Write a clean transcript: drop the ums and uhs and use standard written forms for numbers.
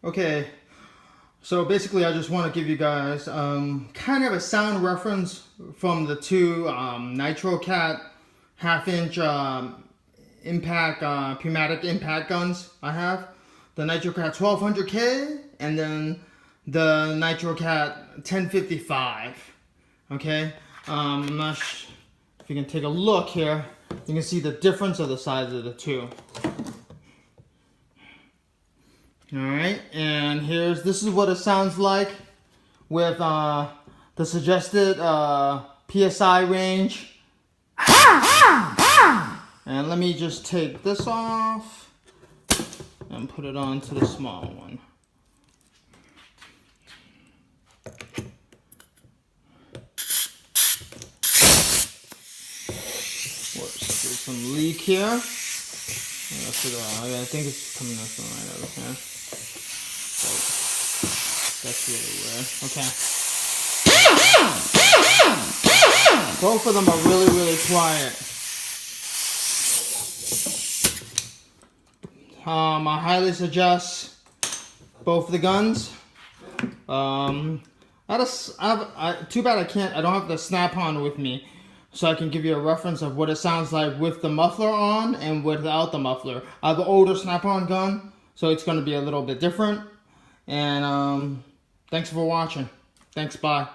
Okay, so basically I just want to give you guys kind of a sound reference from the two Cat half-inch impact pneumatic impact guns I have. The Cat 1200K and then the Cat 1055. Okay, I'm not if you can take a look here, you can see the difference of the size of the two. Alright, and this is what it sounds like with the suggested PSI range. And let me just take this off and put it onto the small one. Whoops, there's some leak here. I think it's coming out from right over here. That's really weird. Okay. Both of them are really, really quiet. I highly suggest both of the guns. Too bad I don't have the snap-on with me, so I can give you a reference of what it sounds like with the muffler on and without the muffler. I have an older snap-on gun, so it's going to be a little bit different. And thanks for watching. Thanks, bye.